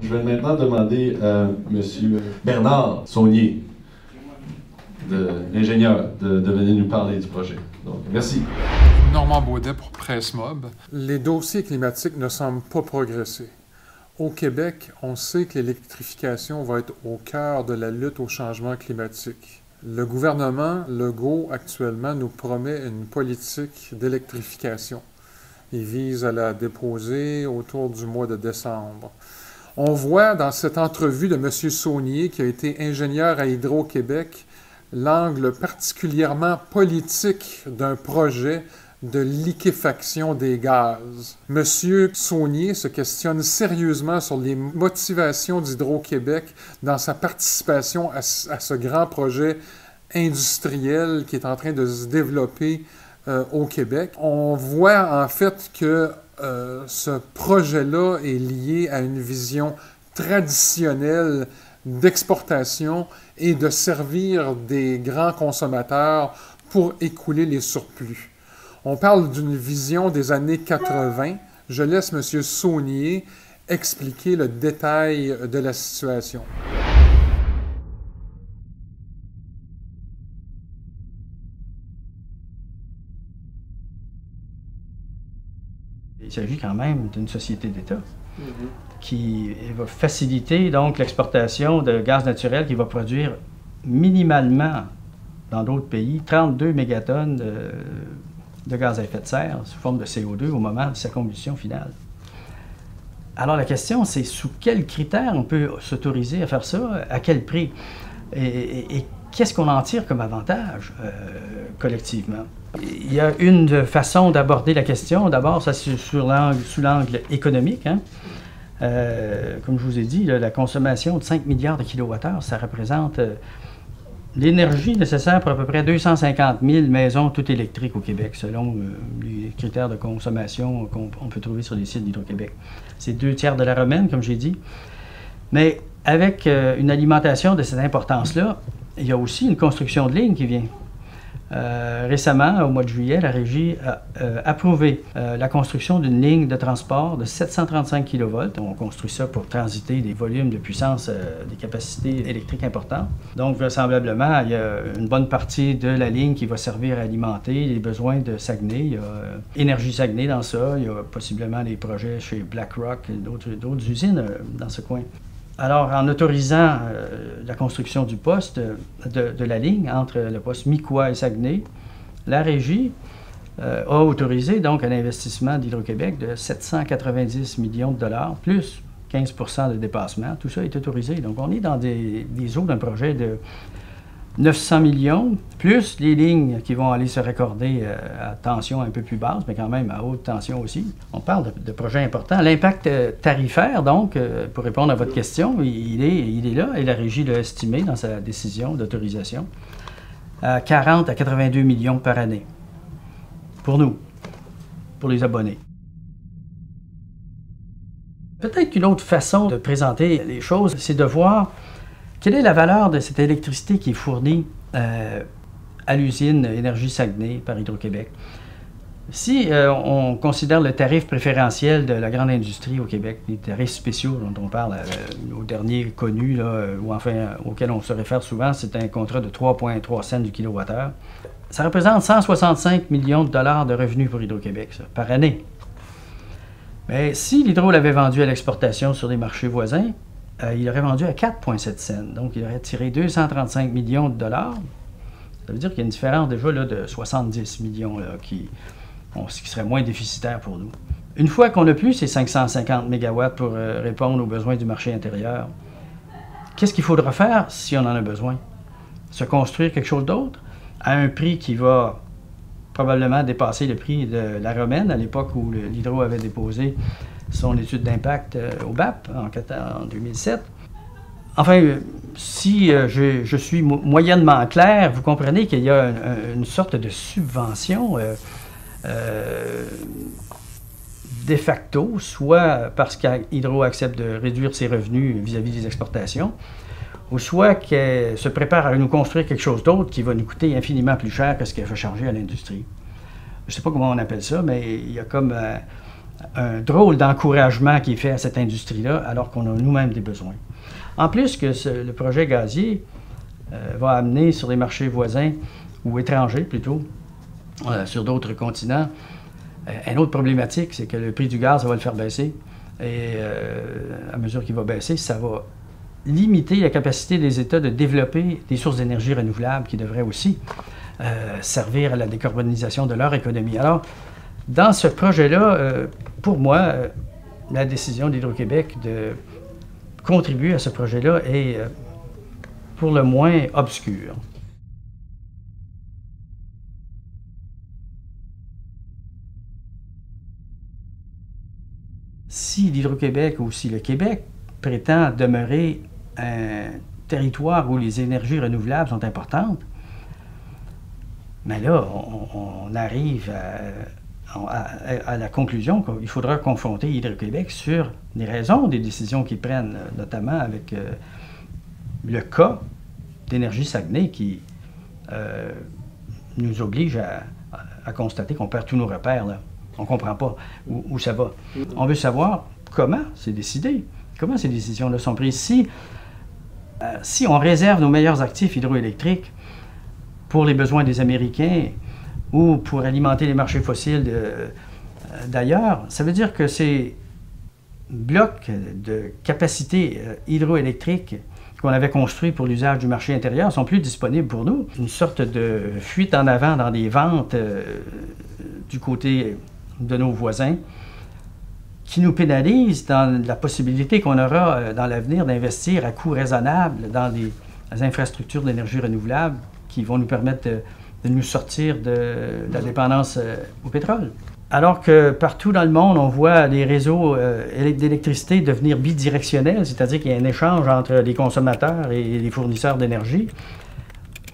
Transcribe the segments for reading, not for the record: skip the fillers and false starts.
Je vais maintenant demander à M. Bernard Saunier, ingénieur, de venir nous parler du projet. Donc, merci. Normand Baudet pour Presse Mob. Les dossiers climatiques ne semblent pas progresser. Au Québec, on sait que l'électrification va être au cœur de la lutte au changement climatique. Le gouvernement Legault, actuellement, nous promet une politique d'électrification. Il vise à la déposer autour du mois de décembre. On voit dans cette entrevue de M. Saunier, qui a été ingénieur à Hydro-Québec, l'angle particulièrement politique d'un projet de liquéfaction des gaz. M. Saunier se questionne sérieusement sur les motivations d'Hydro-Québec dans sa participation à ce grand projet industriel qui est en train de se développer au Québec. On voit en fait que ce projet-là est lié à une vision traditionnelle d'exportation et de servir des grands consommateurs pour écouler les surplus. On parle d'une vision des années 80. Je laisse M. Saunier expliquer le détail de la situation. Il s'agit quand même d'une société d'État qui va faciliter donc l'exportation de gaz naturel qui va produire minimalement dans d'autres pays 32 mégatonnes de gaz à effet de serre sous forme de CO2 au moment de sa combustion finale. Alors la question, c'est sous quels critères on peut s'autoriser à faire ça, à quel prix, et qu'est-ce qu'on en tire comme avantage collectivement? Il y a une façon d'aborder la question. D'abord, ça c'est sous l'angle économique. Hein. Comme je vous ai dit, là, la consommation de 5 milliards de kilowattheures, ça représente l'énergie nécessaire pour à peu près 250 000 maisons toutes électriques au Québec, selon les critères de consommation qu'on peut trouver sur les sites d'Hydro-Québec. C'est 2/3 de la romaine, comme j'ai dit. Mais avec une alimentation de cette importance-là, il y a aussi une construction de lignes qui vient. Récemment, au mois de juillet, la Régie a approuvé la construction d'une ligne de transport de 735 kV. On construit ça pour transiter des volumes de puissance, des capacités électriques importantes. Donc, vraisemblablement, il y a une bonne partie de la ligne qui va servir à alimenter les besoins de Saguenay. Il y a Énergie Saguenay dans ça, il y a possiblement des projets chez BlackRock et d'autres usines dans ce coin. Alors, en autorisant la construction du poste, de la ligne entre le poste Miquois et Saguenay, la Régie a autorisé donc un investissement d'Hydro-Québec de 790 millions de dollars, plus 15 % de dépassement. Tout ça est autorisé. Donc, on est dans des eaux d'un projet de 900 millions, plus les lignes qui vont aller se raccorder à tension un peu plus basse, mais quand même à haute tension aussi. On parle de projets importants. L'impact tarifaire, donc, pour répondre à votre question, il est là, et la Régie l'a estimé dans sa décision d'autorisation, à 40 à 82 millions par année. Pour nous, pour les abonnés. Peut-être qu'une autre façon de présenter les choses, c'est de voir quelle est la valeur de cette électricité qui est fournie à l'usine Énergie Saguenay par Hydro-Québec? Si on considère le tarif préférentiel de la grande industrie au Québec, les tarifs spéciaux dont on parle, au dernier connu, là, ou enfin auquel on se réfère souvent, c'est un contrat de 3,3 cents du kilowattheure. Ça représente 165 millions de dollars de revenus pour Hydro-Québec, ça, par année. Mais si l'Hydro l'avait vendu à l'exportation sur des marchés voisins, il aurait vendu à 4,7 cents. Donc, il aurait tiré 235 millions de dollars. Ça veut dire qu'il y a une différence déjà là, de 70 millions là, qui serait moins déficitaire pour nous. Une fois qu'on n'a plus ces 550 mégawatts pour répondre aux besoins du marché intérieur, qu'est-ce qu'il faudra faire si on en a besoin? Se construire quelque chose d'autre à un prix qui va probablement dépasser le prix de la romaine à l'époque où l'Hydro avait déposé son étude d'impact au BAP en 2007. Enfin, si je suis moyennement clair, vous comprenez qu'il y a une sorte de subvention de facto, soit parce qu'Hydro accepte de réduire ses revenus vis-à-vis des exportations, ou soit qu'elle se prépare à nous construire quelque chose d'autre qui va nous coûter infiniment plus cher que ce qu'elle fait charger à l'industrie. Je ne sais pas comment on appelle ça, mais il y a comme un drôle d'encouragement qui est fait à cette industrie-là, alors qu'on a nous-mêmes des besoins. En plus que le projet gazier va amener sur les marchés voisins, ou étrangers plutôt, sur d'autres continents, une autre problématique, c'est que le prix du gaz, ça va le faire baisser. Et à mesure qu'il va baisser, ça va limiter la capacité des États de développer des sources d'énergie renouvelables qui devraient aussi servir à la décarbonisation de leur économie. Alors, dans ce projet-là, pour moi, la décision d'Hydro-Québec de contribuer à ce projet-là est pour le moins obscure. Si l'Hydro-Québec ou si le Québec prétend demeurer un territoire où les énergies renouvelables sont importantes, mais là, on arrive à la conclusion qu'il faudra confronter Hydro-Québec sur les raisons des décisions qu'ils prennent, notamment avec le cas d'Énergie Saguenay qui nous oblige à constater qu'on perd tous nos repères, là. On ne comprend pas où ça va. On veut savoir comment c'est décidé, comment ces décisions-là sont prises. Si on réserve nos meilleurs actifs hydroélectriques pour les besoins des Américains ou pour alimenter les marchés fossiles d'ailleurs, ça veut dire que ces blocs de capacité hydroélectrique qu'on avait construits pour l'usage du marché intérieur ne sont plus disponibles pour nous. Une sorte de fuite en avant dans des ventes du côté de nos voisins qui nous pénalise dans la possibilité qu'on aura dans l'avenir d'investir à coût raisonnable dans des infrastructures d'énergie renouvelable qui vont nous permettre de nous sortir de la dépendance au pétrole. Alors que partout dans le monde, on voit les réseaux d'électricité devenir bidirectionnels, c'est-à-dire qu'il y a un échange entre les consommateurs et les fournisseurs d'énergie,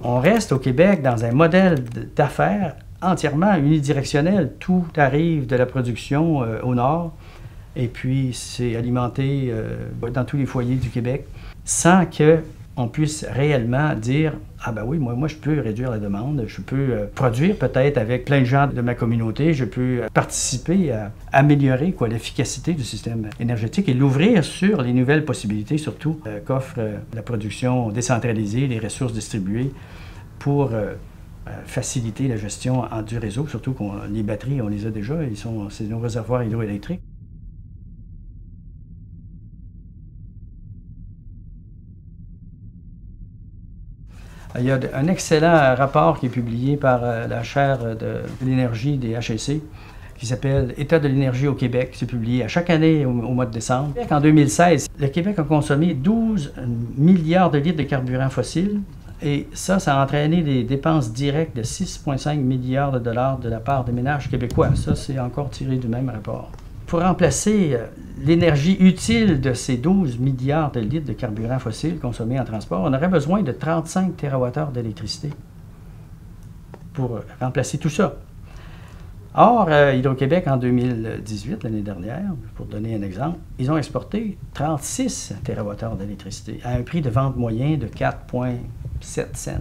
on reste au Québec dans un modèle d'affaires entièrement unidirectionnel. Tout arrive de la production au nord et puis c'est alimenté dans tous les foyers du Québec sans qu'on puisse réellement dire « Ah ben oui, moi je peux réduire la demande, je peux produire peut-être avec plein de gens de ma communauté, je peux participer à améliorer l'efficacité du système énergétique et l'ouvrir sur les nouvelles possibilités surtout qu'offre la production décentralisée, les ressources distribuées pour faciliter la gestion du réseau, surtout que les batteries, on les a déjà, c'est nos réservoirs hydroélectriques. Il y a un excellent rapport qui est publié par la chaire de l'énergie des HEC qui s'appelle « État de l'énergie au Québec ». C'est publié à chaque année au mois de décembre. En 2016, le Québec a consommé 12 milliards de litres de carburant fossile. Et ça a entraîné des dépenses directes de 6,5 milliards de dollars de la part des ménages québécois. Ça, c'est encore tiré du même rapport. Pour remplacer l'énergie utile de ces 12 milliards de litres de carburant fossile consommés en transport, on aurait besoin de 35 TWh d'électricité pour remplacer tout ça. Or, Hydro-Québec, en 2018, l'année dernière, pour donner un exemple, ils ont exporté 36 TWh d'électricité à un prix de vente moyen de 4,7 cents.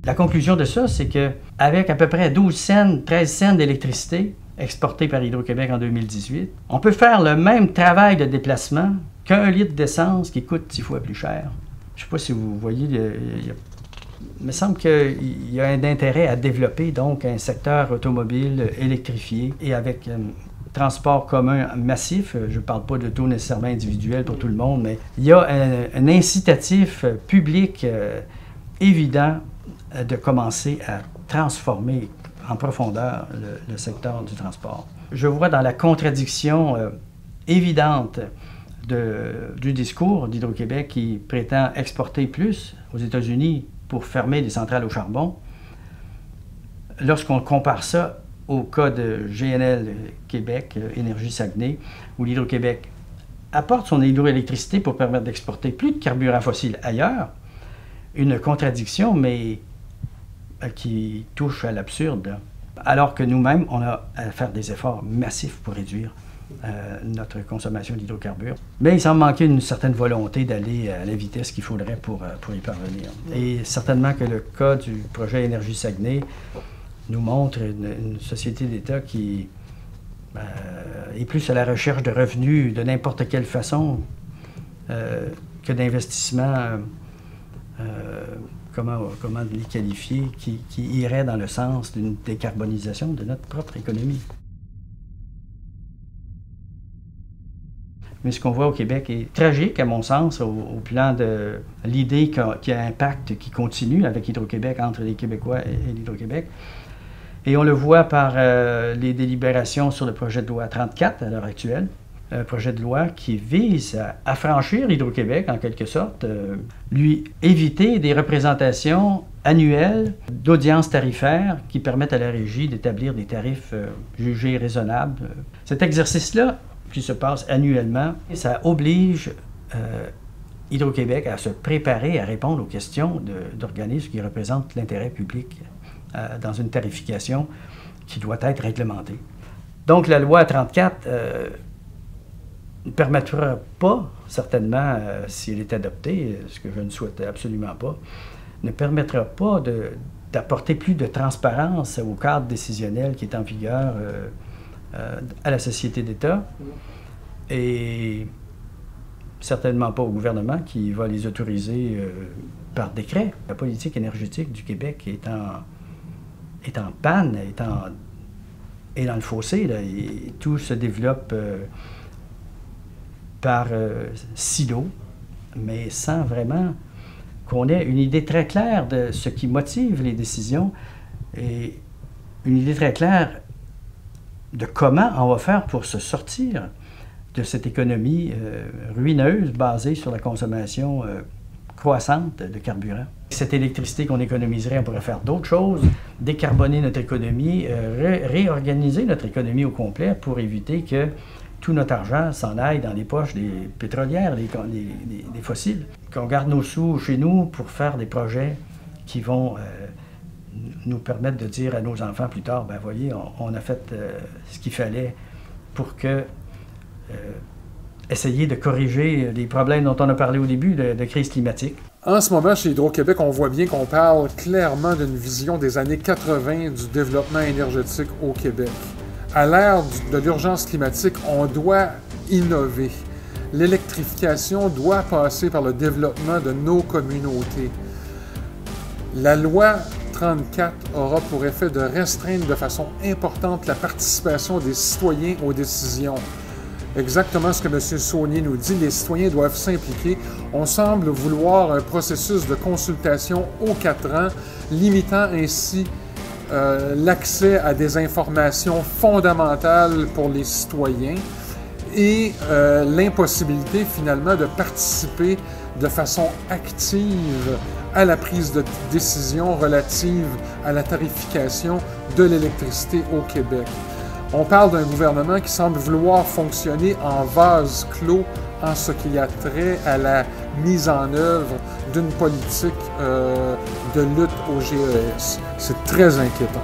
La conclusion de ça, c'est qu'avec à peu près 12 cents, 13 cents d'électricité exportée par Hydro-Québec en 2018, on peut faire le même travail de déplacement qu'un litre d'essence qui coûte 10 fois plus cher. Je ne sais pas si vous voyez, il me semble qu'il y a un intérêt à développer donc un secteur automobile électrifié et avec un transport commun massif. Je ne parle pas de taux nécessairement individuel pour tout le monde, mais il y a un incitatif public évident de commencer à transformer en profondeur le secteur du transport. Je vois dans la contradiction évidente du discours d'Hydro-Québec qui prétend exporter plus aux États-Unis pour fermer des centrales au charbon, lorsqu'on compare ça au cas de GNL Québec, Énergie Saguenay, où l'Hydro-Québec apporte son hydroélectricité pour permettre d'exporter plus de carburant fossile ailleurs, une contradiction, mais qui touche à l'absurde, alors que nous-mêmes, on a à faire des efforts massifs pour réduire notre consommation d'hydrocarbures. Mais il semble manquer une certaine volonté d'aller à la vitesse qu'il faudrait pour y parvenir. Et certainement que le cas du projet Énergie Saguenay nous montre une société d'État qui est plus à la recherche de revenus de n'importe quelle façon que d'investissements, comment les qualifier, qui iraient dans le sens d'une décarbonisation de notre propre économie. Mais ce qu'on voit au Québec est tragique, à mon sens, au plan de l'idée qu'il y a un pacte qui continue avec Hydro-Québec, entre les Québécois et l'Hydro-Québec. Et on le voit par les délibérations sur le projet de loi 34 à l'heure actuelle. Un projet de loi qui vise à affranchir Hydro-Québec, en quelque sorte, lui éviter des représentations annuelles d'audiences tarifaires qui permettent à la Régie d'établir des tarifs jugés raisonnables. Cet exercice-là, qui se passe annuellement, ça oblige Hydro-Québec à se préparer à répondre aux questions d'organismes qui représentent l'intérêt public dans une tarification qui doit être réglementée. Donc la loi 34 ne permettra pas, certainement, si elle est adoptée, ce que je ne souhaite absolument pas, ne permettra pas d'apporter plus de transparence au cadre décisionnel qui est en vigueur à la société d'État et certainement pas au gouvernement qui va les autoriser par décret. La politique énergétique du Québec est en panne, est dans le fossé, là, et tout se développe par silos, mais sans vraiment qu'on ait une idée très claire de ce qui motive les décisions et une idée très claire de comment on va faire pour se sortir de cette économie ruineuse basée sur la consommation croissante de carburant. Cette électricité qu'on économiserait, on pourrait faire d'autres choses, décarboner notre économie, réorganiser notre économie au complet pour éviter que tout notre argent s'en aille dans les poches des pétrolières, des fossiles. Qu'on garde nos sous chez nous pour faire des projets qui vont nous permettre de dire à nos enfants plus tard, ben voyez, on a fait ce qu'il fallait pour essayer de corriger les problèmes dont on a parlé au début de crise climatique. En ce moment, chez Hydro-Québec, on voit bien qu'on parle clairement d'une vision des années 80 du développement énergétique au Québec. À l'ère de l'urgence climatique, on doit innover. L'électrification doit passer par le développement de nos communautés. La loi 34 aura pour effet de restreindre de façon importante la participation des citoyens aux décisions. Exactement ce que M. Saunier nous dit, les citoyens doivent s'impliquer. On semble vouloir un processus de consultation aux 4 ans, limitant ainsi l'accès à des informations fondamentales pour les citoyens et l'impossibilité finalement de participer de façon active à la prise de décision relative à la tarification de l'électricité au Québec. On parle d'un gouvernement qui semble vouloir fonctionner en vase clos en ce qui a trait à la mise en œuvre d'une politique de lutte au GES. C'est très inquiétant.